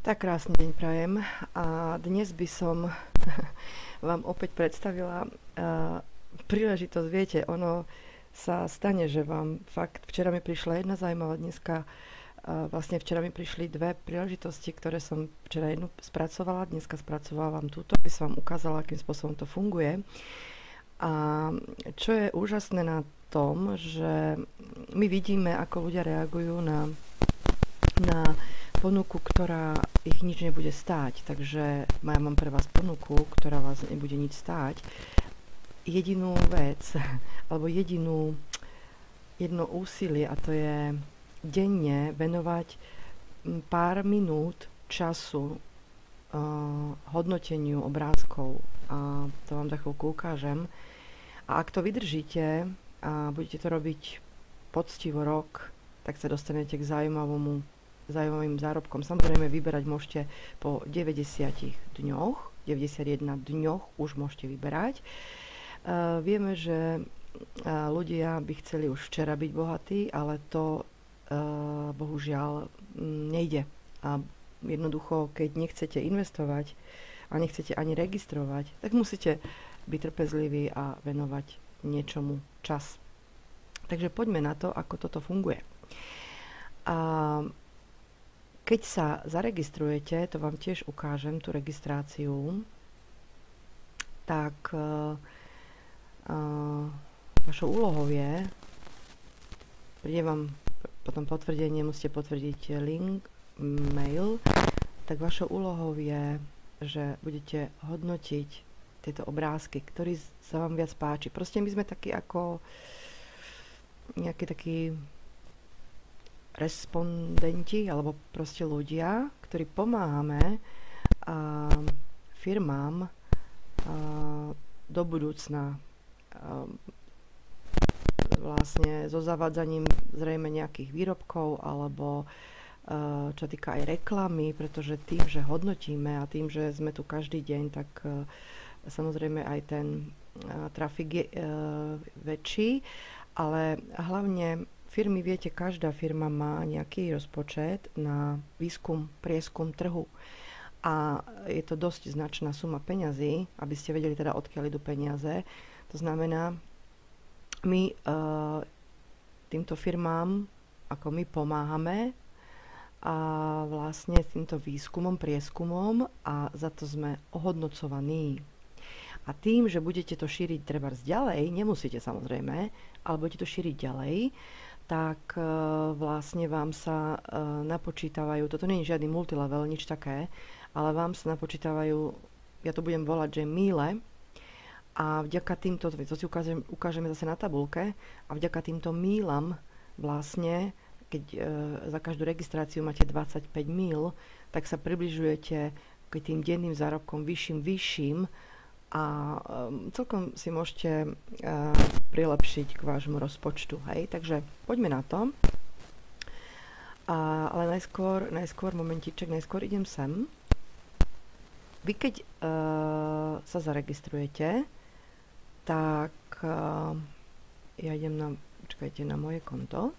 Tak krásny deň prajem a dnes by som vám opäť predstavila príležitosť. Viete, ono sa stane, že vám fakt, včera mi prišla jedna zaujímavá, dneska vlastne včera mi prišli dve príležitosti, ktoré som včera jednu spracovala, dneska spracovávam túto, aby som vám ukázala, akým spôsobom to funguje. A čo je úžasné na tom, že my vidíme, ako ľudia reagujú na ponuku, ktorá ich nič nebude stáť. Takže ja mám pre vás ponuku, ktorá vás nebude nič stáť. Jedinú vec, alebo jedno úsilie, a to je denne venovať pár minút času hodnoteniu obrázkov. A to vám za chvíľku ukážem. A ak to vydržíte a budete to robiť poctivo rok, tak sa dostanete k zaujímavým zárobkom. Samozrejme, vyberať môžete po 90 dňoch, 91 dňoch už môžete vyberať. Vieme, že ľudia by chceli už včera byť bohatí, ale to bohužiaľ nejde. A jednoducho, keď nechcete investovať a nechcete ani registrovať, tak musíte byť trpezliví a venovať niečomu čas. Takže poďme na to, ako toto funguje. A keď sa zaregistrujete, to vám tiež ukážem, tú registráciu, tak vašou úlohou je, príde vám potom potvrdenie, musíte potvrdiť link, mail, tak vašou úlohou je, že budete hodnotiť tieto obrázky, ktorý sa vám viac páči. Proste my sme takí ako nejaký taký respondenti, alebo proste ľudia, ktorí pomáhame firmám do budúcna vlastne so zavádzaním zrejme nejakých výrobkov, alebo čo týka aj reklamy, pretože tým, že hodnotíme a tým, že sme tu každý deň, tak samozrejme aj ten trafik je väčší, ale hlavne firmy, viete, každá firma má nejaký rozpočet na výskum, prieskum trhu. A je to dosť značná suma peňazí, aby ste vedeli teda, odkiaľ idú peniaze. To znamená, my týmto firmám, ako my pomáhame a vlastne s týmto výskumom, prieskumom, a za to sme ohodnocovaní. A tým, že budete to šíriť trebárs ďalej, nemusíte samozrejme, ale budete to šíriť ďalej, tak vlastne vám sa napočítavajú, toto nie je žiadny multilevel, nič také, ale vám sa napočítavajú, ja to budem volať, že míle, a vďaka týmto, to si ukážeme zase na tabulke, a vďaka týmto mílam vlastne, keď za každú registráciu máte 25 míl, tak sa približujete k tým denným zárobkom vyšším, a celkom si môžete prilepšiť k vášmu rozpočtu. Hej? Takže poďme na to. Ale najskôr momentiček, najskôr idem sem. Vy keď sa zaregistrujete, tak ja idem na moje konto.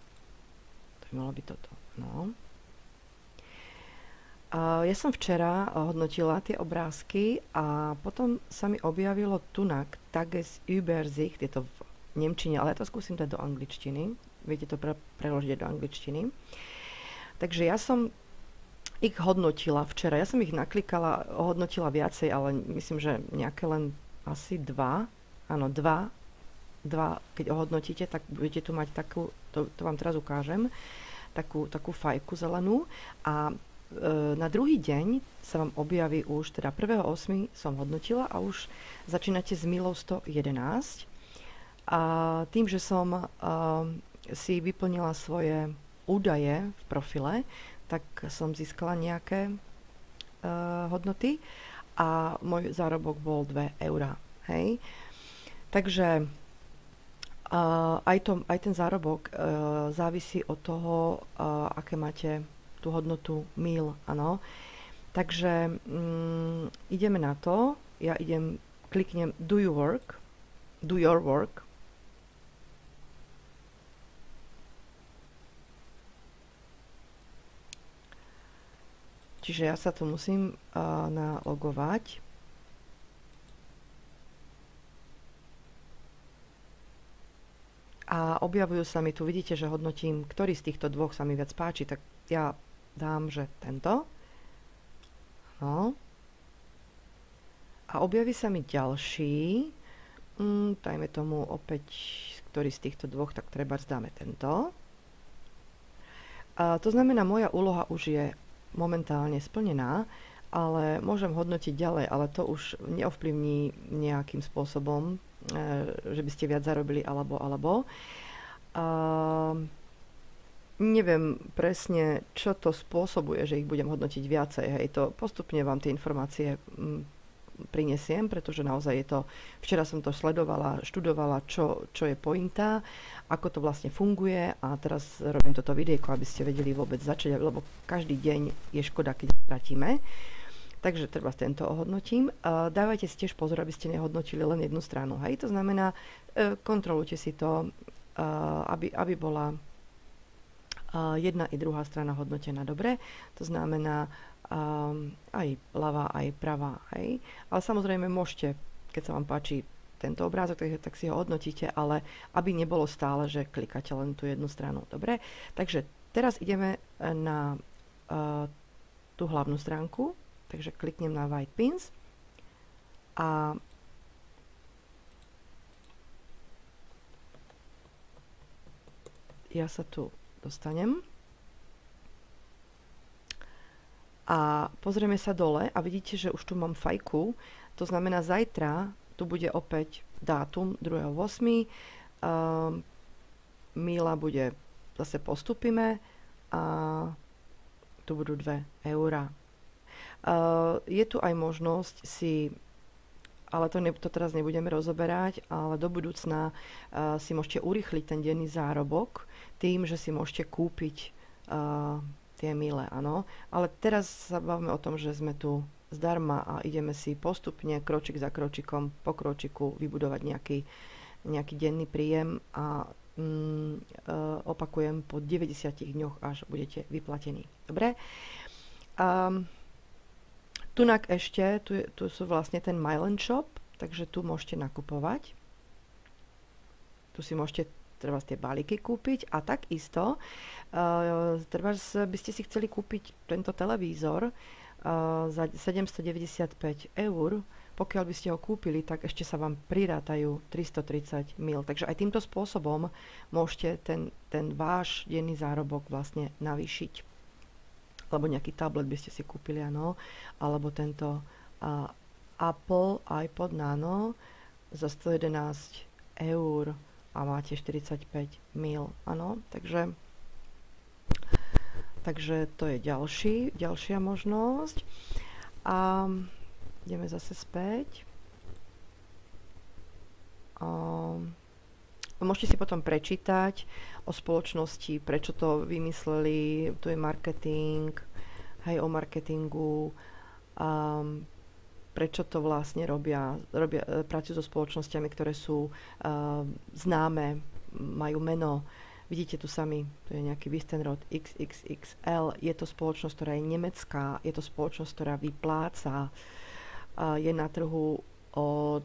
To by malo byť toto. No. Ja som včera hodnotila tie obrázky a potom sa mi objavilo tunak Tages Übersicht, je to v nemčine, ale ja to skúsim dať do angličtiny. Viete to preložiť do angličtiny. Takže ja som ich hodnotila včera. Ja som ich naklikala, hodnotila viacej, ale myslím, že nejaké len asi dva. Áno, dva. Keď ohodnotíte, tak budete tu mať takú, to vám teraz ukážem, takú fajku zelenú. A na druhý deň sa vám objaví už, teda 1.8. som hodnotila a už začínate s mílou 111. A tým, že som si vyplnila svoje údaje v profile, tak som získala nejaké hodnoty a môj zárobok bol 2 eurá. Hej? Takže aj ten zárobok závisí od toho, aké máte tú hodnotu míl, áno. Takže ideme na to. Ja kliknem do your work. Čiže ja sa tu musím nalogovať. A objavujú sa mi tu, vidíte, že hodnotím, ktorý z týchto dvoch sa mi viac páči, tak ja dám, že tento. No. A objaví sa mi ďalší, dajme tomu opäť, ktorý z týchto dvoch, tak treba dáme tento. A to znamená, moja úloha už je momentálne splnená, ale môžem hodnotiť ďalej, ale to už neovplyvní nejakým spôsobom, že by ste viac zarobili alebo. Neviem presne, čo to spôsobuje, že ich budem hodnotiť viacej. Hej, to postupne vám tie informácie prinesiem, pretože naozaj je to, včera som to sledovala, študovala, čo je pointa, ako to vlastne funguje a teraz robím toto videjko, aby ste vedeli vôbec začať, lebo každý deň je škoda, keď stratíme. Takže treba tento ohodnotím. Dávajte si tiež pozor, aby ste nehodnotili len jednu stranu. Hej, to znamená, kontrolujte si to, aby bola jedna i druhá strana hodnotená dobre. To znamená aj ľavá, aj pravá. Hej. Ale samozrejme môžete, keď sa vám páči tento obrázok, tak si ho hodnotíte, ale aby nebolo stále, že klikáte len tú jednu stranu. Dobre? Takže teraz ideme na tú hlavnú stránku. Takže kliknem na White Pins a ja sa tu dostanem a pozrieme sa dole a vidíte, že už tu mám fajku, to znamená zajtra tu bude opäť dátum 2.8. Míla bude, zase postupíme a tu budú 2 eurá. Je tu aj možnosť si, ale to teraz nebudeme rozoberať, ale do budúcna si môžete urýchliť ten denný zárobok tým, že si môžete kúpiť tie míle, áno. Ale teraz sa bavíme o tom, že sme tu zdarma a ideme si postupne, kročík za kročikom, po kročiku vybudovať nejaký denný príjem a opakujem, po 90 dňoch až budete vyplatení. Dobre? Tunak ešte, tu sú vlastne ten Myland Shop, takže tu môžete nakupovať. Tu si môžete treba tie balíky kúpiť a takisto treba by ste si chceli kúpiť tento televízor za 795 eur. Pokiaľ by ste ho kúpili, tak ešte sa vám prirátajú 330 mil. Takže aj týmto spôsobom môžete ten váš denný zárobok vlastne navýšiť. Alebo nejaký tablet by ste si kúpili, áno, alebo tento Apple iPod Nano za 111 eur a máte 45 mil, áno, takže to je ďalšia možnosť. A ideme zase späť. Môžete si potom prečítať o spoločnosti, prečo to vymysleli, tu je marketing, hej, o marketingu, prečo to vlastne robia, pracujú so spoločnosťami, ktoré sú známe, majú meno. Vidíte tu sami, tu je nejaký Wistenrod XXXL, je to spoločnosť, ktorá je nemecká, je to spoločnosť, ktorá vypláca, je na trhu od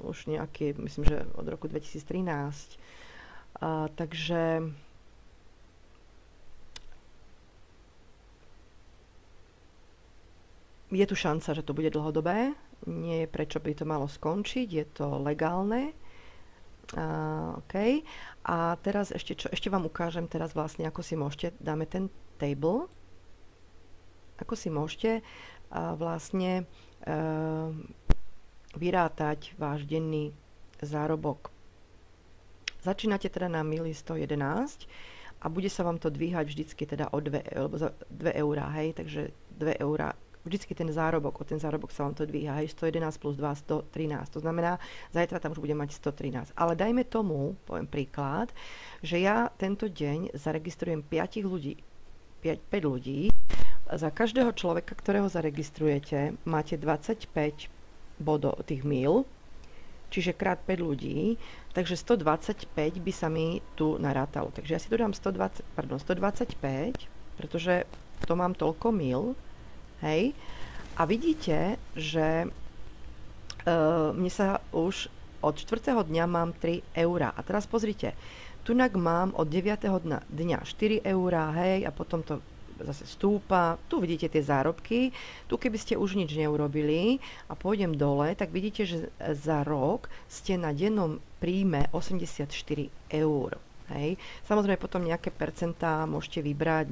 už nejaký, myslím, že od roku 2013. Takže je tu šanca, že to bude dlhodobé. Nie je prečo by to malo skončiť, je to legálne. OK. A teraz ešte vám ukážem teraz vlastne, ako si môžete, dáme ten table, ako si môžete vlastne vyrátať váš denný zárobok. Začínate teda na mili 111 a bude sa vám to dvíhať vždycky teda o 2 eurá, hej, takže 2 eurá, vždycky ten zárobok, o ten zárobok sa vám to dvíha, hej, 111 plus 2, 113, to znamená, zajtra tam už budem mať 113. Ale dajme tomu, poviem príklad, že ja tento deň zaregistrujem 5 ľudí, 5 ľudí, za každého človeka, ktorého zaregistrujete, máte 25 bodov tých míl, čiže krát 5 ľudí, takže 125 by sa mi tu narátalo. Takže ja si tu dám 125, pretože to mám toľko mil, hej, a vidíte, že mne sa už od 4. dňa mám 3 eurá. A teraz pozrite, tunak mám od 9. dňa 4 eurá, hej, a potom to zase stúpa. Tu vidíte tie zárobky. Tu keby ste už nič neurobili a pôjdem dole, tak vidíte, že za rok ste na dennom príjme 84 eur. Hej. Samozrejme potom nejaké percentá môžete vybrať,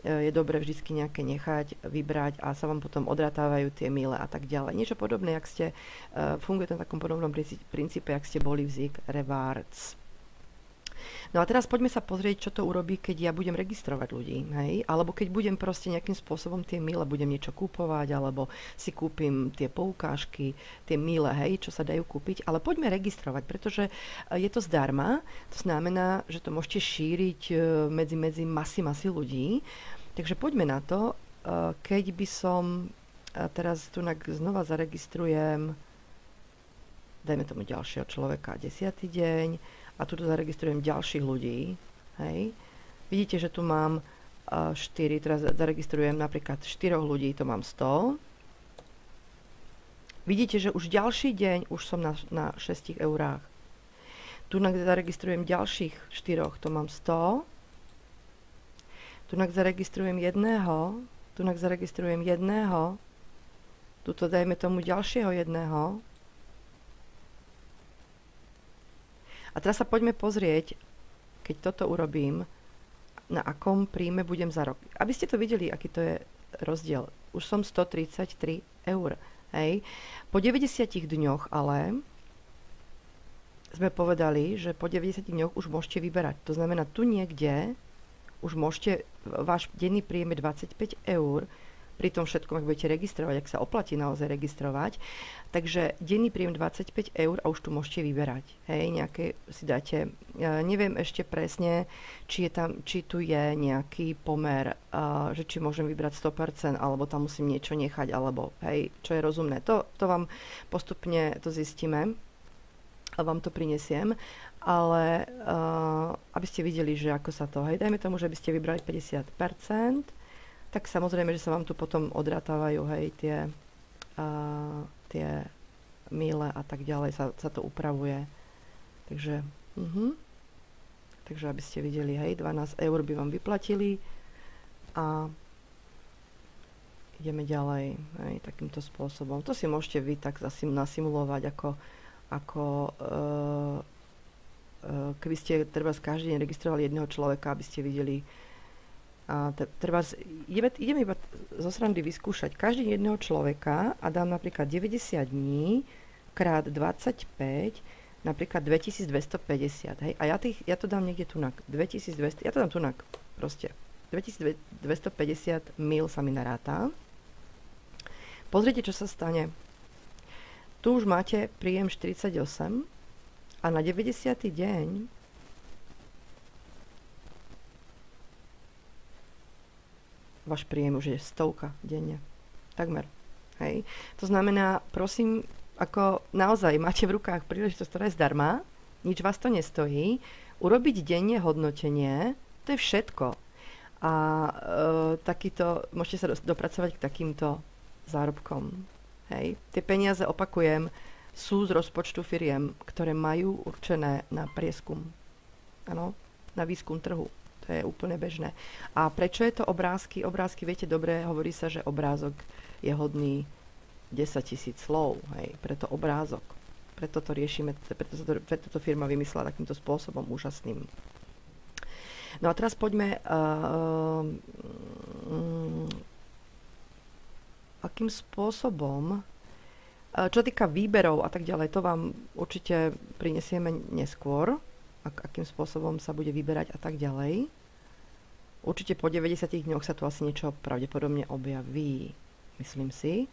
je dobre vždycky nejaké nechať, vybrať a sa vám potom odratávajú tie mile a tak ďalej. Niečo podobné, jak ste, funguje to na takom podobnom princípe, jak ste boli v Zik Rewards. No a teraz poďme sa pozrieť, čo to urobí, keď ja budem registrovať ľudí, hej? Alebo keď budem proste nejakým spôsobom tie mile, budem niečo kúpovať, alebo si kúpim tie poukážky, tie mile, hej, čo sa dajú kúpiť, ale poďme registrovať, pretože je to zdarma, to znamená, že to môžete šíriť medzi masy ľudí, takže poďme na to, keď by som teraz tu znova zaregistrujem, dajme tomu ďalšieho človeka, 10. deň, a tu zaregistrujem ďalších ľudí, hej. Vidíte, že tu mám 4, teraz zaregistrujem napríklad 4 ľudí, to mám 100. Vidíte, že už ďalší deň už som na 6 eurách. Tu zaregistrujem ďalších 4, to mám 100. Tu zaregistrujem jedného, tu zaregistrujem jedného, tuto dajme tomu ďalšieho jedného. A teraz sa poďme pozrieť, keď toto urobím, na akom príjme budem za rok. Aby ste to videli, aký to je rozdiel. Už som 133 eur. Hej. Po 90 dňoch ale sme povedali, že po 90 dňoch už môžete vyberať. To znamená, tu niekde už môžete, váš denný príjem je 25 eur, pri tom všetkom, ak budete registrovať, ak sa oplatí naozaj registrovať. Takže denný príjem 25 eur a už tu môžete vyberať. Hej, nejaké si dáte, neviem ešte presne, či tu je nejaký pomer, že či môžem vybrať 100%, alebo tam musím niečo nechať, alebo hej, čo je rozumné. To vám postupne to zistíme a vám to prinesiem, ale aby ste videli, že ako sa to, hej, dajme tomu, že by ste vybrali 50%, tak samozrejme, že sa vám tu potom odratávajú, hej, tie míle a tak ďalej, sa to upravuje. Takže, takže aby ste videli, hej, 12 eur by vám vyplatili a ideme ďalej, hej, takýmto spôsobom. To si môžete vy tak nasimulovať, ako keby ste treba každý deň registrovali jedného človeka, aby ste videli. A treba, ideme iba zo srandy vyskúšať každý jedného človeka a dám napríklad 90 dní krát 25, napríklad 2250, hej, a ja to dám niekde tunak, 2200, ja to dám tunak, proste, 2250 mil sa mi naráta. Pozrite, čo sa stane. Tu už máte príjem 48 a na 90. deň váš príjem už je 100 denne. Takmer. Hej. To znamená, prosím, ako naozaj máte v rukách príležitosť, ktorá je zdarma, nič vás to nestojí, urobiť denne hodnotenie, to je všetko. A môžete sa dopracovať k takýmto zárobkom. Hej. Tie peniaze, opakujem, sú z rozpočtu firiem, ktoré majú určené na prieskum. Áno, na výskum trhu. To je úplne bežné. A prečo je to obrázky? Obrázky, viete dobre, hovorí sa, že obrázok je hodný 10 000 slov. Hej, preto obrázok. Preto to riešime, preto to firma vymyslela takýmto spôsobom úžasným. No a teraz poďme, akým spôsobom, čo týka výberov a tak ďalej, to vám určite prinesieme neskôr, akým spôsobom sa bude vyberať a tak ďalej. Určite po 90 dňoch sa tu asi niečo pravdepodobne objaví, myslím si.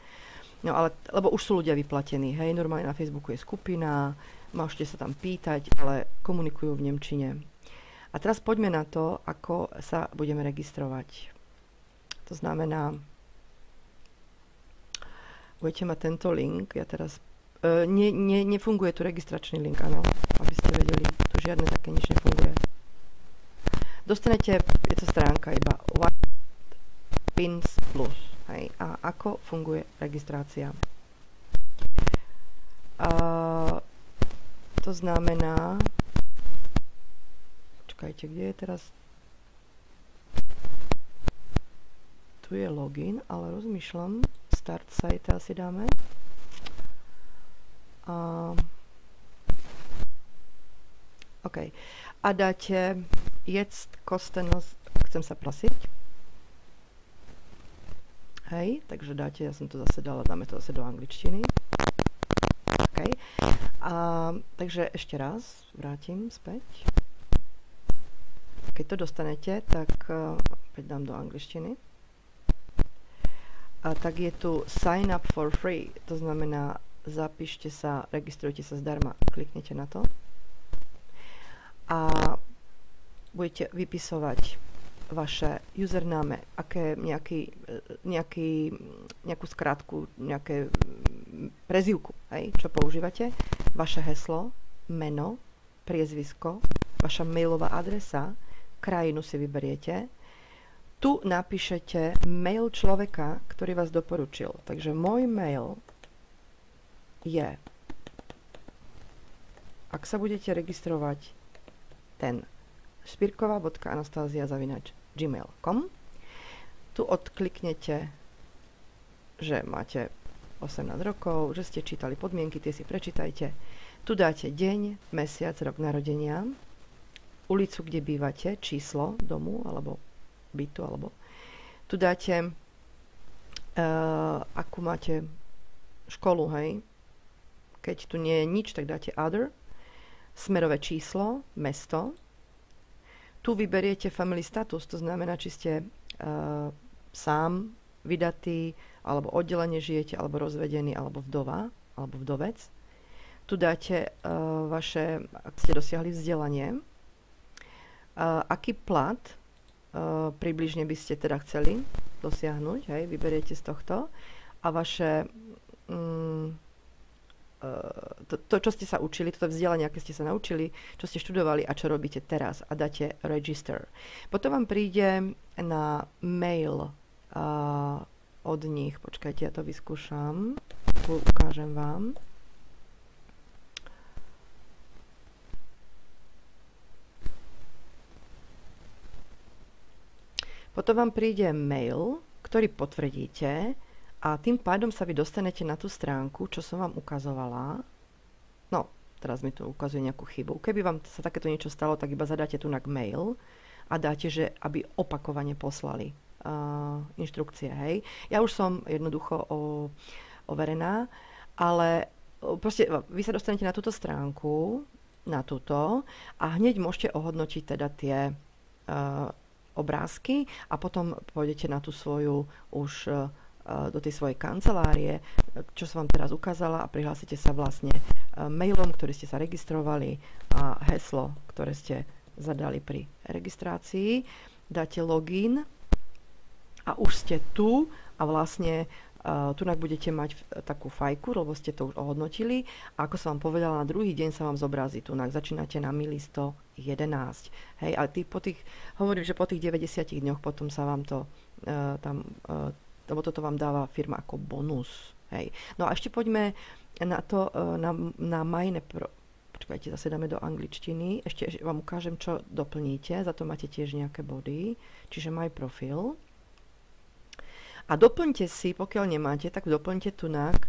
No ale, lebo už sú ľudia vyplatení, hej, normálne na Facebooku je skupina, môžete sa tam pýtať, ale komunikujú v nemčine. A teraz poďme na to, ako sa budeme registrovať. To znamená, budete mať tento link, ja teraz, nefunguje tu registračný link, áno, aby ste vedeli, tu žiadne také nič nefunguje. Dostanete, je to stránka iba Pins Plus. Hej. A ako funguje registrácia? To znamená, počkajte, kde je teraz? Tu je login, ale rozmýšľam, start site asi dáme. OK. A dáte jetzt kostenlos, chcem sa prosiť. Hej, takže dáte, ja som to zase dala, dáme to zase do angličtiny. OK. Takže ešte raz vrátim späť. Keď to dostanete, tak opäť dám do angličtiny. A tak je tu sign up for free, to znamená zapíšte sa, registrujte sa zdarma, kliknete na to a budete vypisovať vaše username, nejakú skratku, nejaké prezývku, čo používate, vaše heslo, meno, priezvisko, vaša mailová adresa, krajinu si vyberiete. Tu napíšete mail človeka, ktorý vás doporučil. Takže môj mail je, ak sa budete registrovať, ten spirkova.anastazia@gmail.com. Tu odkliknete, že máte 18 rokov, že ste čítali podmienky, tie si prečítajte. Tu dáte deň, mesiac, rok narodenia, ulicu, kde bývate, číslo domu alebo bytu, alebo tu dáte akú máte školu, hej. Keď tu nie je nič, tak dáte other, smerové číslo, mesto. Tu vyberiete family status, to znamená, či ste sám, vydatý, alebo oddelenie žijete, alebo rozvedený, alebo vdova, alebo vdovec. Tu dáte vaše, ak ste dosiahli vzdelanie, aký plat približne by ste teda chceli dosiahnuť, hej, vyberiete z tohto a vaše to, čo ste sa učili, toto vzdelanie, aké ste sa naučili, čo ste študovali a čo robíte teraz a dáte register. Potom vám príde na mail od nich, počkajte, ja to vyskúšam, ukážem vám. Potom vám príde mail, ktorý potvrdíte a tým pádom sa vy dostanete na tú stránku, čo som vám ukazovala. No, teraz mi to ukazuje nejakú chybu. Keby vám sa takéto niečo stalo, tak iba zadáte tu na mail a dáte, že aby opakovane poslali inštrukcie, hej. Ja už som jednoducho overená, ale proste vy sa dostanete na túto stránku, na túto a hneď môžete ohodnotiť teda tie obrázky a potom pôjdete na tú svoju už do tej svojej kancelárie, čo som vám teraz ukázala a prihlásite sa vlastne mailom, ktorý ste sa registrovali a heslo, ktoré ste zadali pri registrácii. Dáte login a už ste tu a vlastne tunak budete mať takú fajku, lebo ste to už ohodnotili a ako som vám povedala, na druhý deň sa vám zobrazí tunak. Začínate na mili 111. Hej, a hovorím, že po tých 90 dňoch potom sa vám to lebo toto vám dáva firma ako bonus. Hej. No a ešte poďme na to, na majné počkajte, zase dáme do angličtiny. Ešte vám ukážem, čo doplníte. Za to máte tiež nejaké body. Čiže my profil. A doplňte si, pokiaľ nemáte, tak doplňte tunak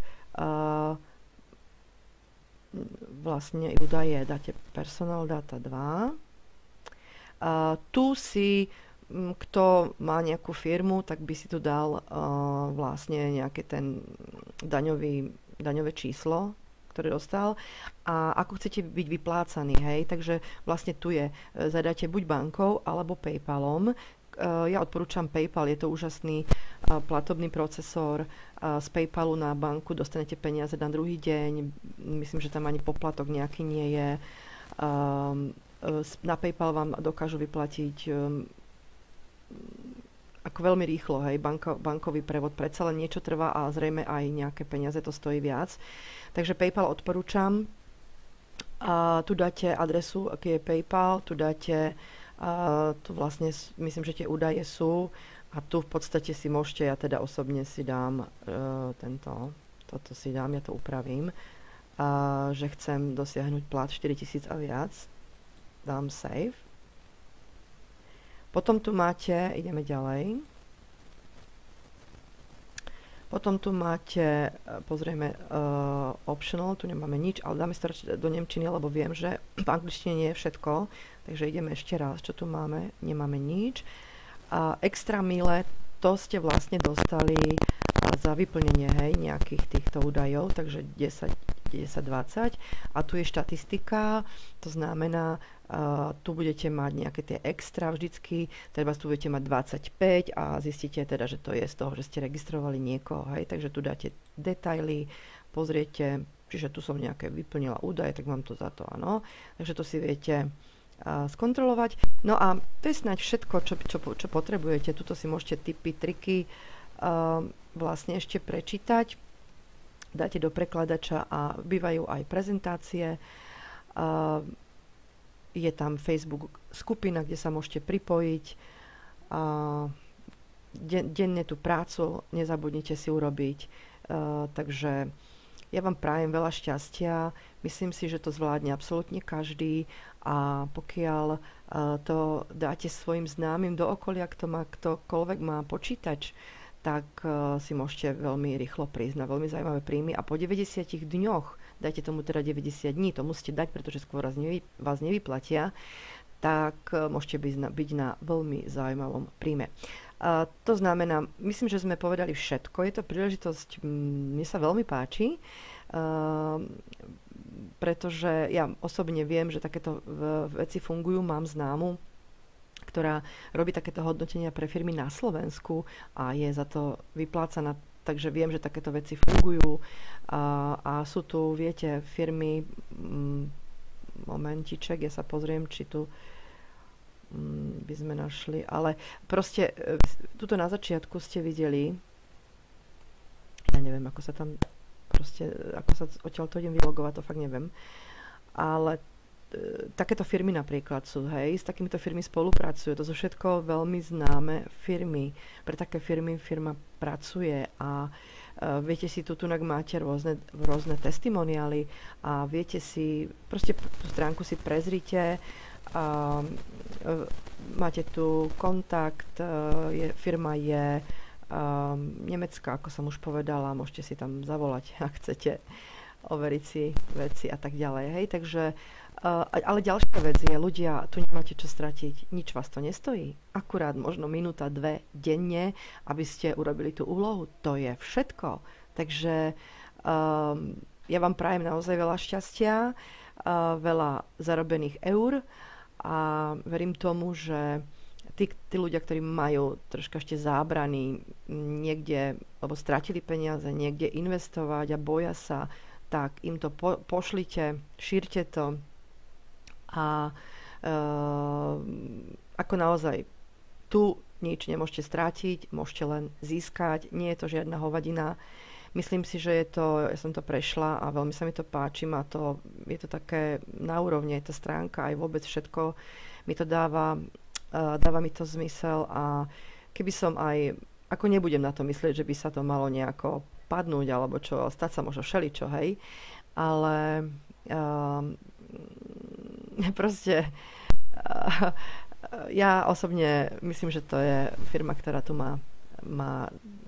vlastne údaje. Dáte personal data 2. Tu si kto má nejakú firmu, tak by si tu dal vlastne nejaké ten daňové číslo, ktoré dostal a ako chcete byť vyplácaní, hej, takže vlastne tu je, zadáte buď bankou alebo PayPalom. Ja odporúčam PayPal, je to úžasný platobný procesor. Z PayPalu na banku dostanete peniaze na druhý deň, myslím, že tam ani poplatok nejaký nie je. Na PayPal vám dokážu vyplatiť ako veľmi rýchlo, hej, bankový prevod predsa len niečo trvá a zrejme aj nejaké peniaze to stojí viac. Takže PayPal odporúčam. Tu dáte adresu, aký je PayPal, tu dáte, tu vlastne myslím, že tie údaje sú, A tu v podstate si môžete, ja teda osobne si dám toto si dám, ja to upravím, že chcem dosiahnuť plat 4000 a viac, dám save. Potom tu máte, ideme ďalej, potom tu máte, pozrieme, optional, tu nemáme nič, ale dáme sa do nemčiny, lebo viem, že v angličtine nie je všetko, takže ideme ešte raz, čo tu máme, nemáme nič. A extra mile, to ste vlastne dostali za vyplnenie, hej, nejakých týchto údajov, takže 10, 20. A tu je štatistika, to znamená, tu budete mať nejaké tie extra vždycky, teda tu budete mať 25 a zistíte teda, že to je z toho, že ste registrovali niekoho, hej, takže tu dáte detaily, pozriete, čiže tu som nejaké vyplnila údaje, tak mám to za to, áno, takže to si viete skontrolovať. No a to je snáď všetko, čo potrebujete. Tuto si môžete tipy, triky vlastne ešte prečítať. Dáte do prekladača a bývajú aj prezentácie. Je tam Facebook skupina, kde sa môžete pripojiť. Denne tú prácu nezabudnite si urobiť. Takže ja vám prajem veľa šťastia. Myslím si, že to zvládne absolútne každý a pokiaľ to dáte svojim známym do okolia, ktokoľvek má počítač, tak si môžete veľmi rýchlo prísť na veľmi zaujímavé príjmy a po 90 dňoch, dajte tomu teda 90 dní, to musíte dať, pretože skôr vás nevyplatia, tak môžete byť na veľmi zaujímavom príjme. To znamená, myslím, že sme povedali všetko. Je to príležitosť, mne sa veľmi páči, pretože ja osobne viem, že takéto veci fungujú. Mám známu, ktorá robí takéto hodnotenia pre firmy na Slovensku a je za to vyplácaná, takže viem, že takéto veci fungujú a sú tu, viete, firmy, momentiček, ja sa pozriem, či tu by sme našli, ale proste tuto na začiatku ste videli, ja neviem, ako sa tam proste, ako sa odtiaľ to idem vylogovať, to fakt neviem, ale takéto firmy napríklad sú, hej, s takýmito firmy spolupracujú, to sú všetko veľmi známe firmy, pre také firmy firma pracuje a viete si, tu máte rôzne testimoniály a viete si, proste tú stránku si prezrite, máte tu kontakt, firma je nemecká, ako som už povedala, môžete si tam zavolať, ak chcete, overiť si veci a tak ďalej, hej, takže ale ďalšia vec je, ľudia, tu nemáte čo stratiť, nič vás to nestojí, akurát možno minúta, 2 denne, aby ste urobili tú úlohu, to je všetko, takže ja vám prajem naozaj veľa šťastia, veľa zarobených eur a verím tomu, že tí ľudia, ktorí majú troška ešte zábrany niekde, alebo stratili peniaze, niekde investovať a boja sa, tak im to pošlite, šírte to a ako naozaj tu nič nemôžete strátiť, môžete len získať, nie je to žiadna hovadina. Myslím si, že je to, ja som to prešla a veľmi sa mi to páči, je to také na úrovni, tá stránka, aj vôbec všetko mi to dáva mi to zmysel a keby som aj, ako nebudem na to myslieť, že by sa to malo nejako padnúť alebo čo, stať sa možno všeličo, hej, ale proste ja osobne myslím, že to je firma, ktorá tu má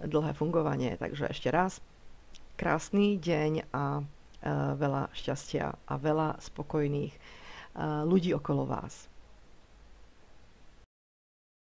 dlhé fungovanie, takže ešte raz krásny deň a veľa šťastia a veľa spokojných ľudí okolo vás.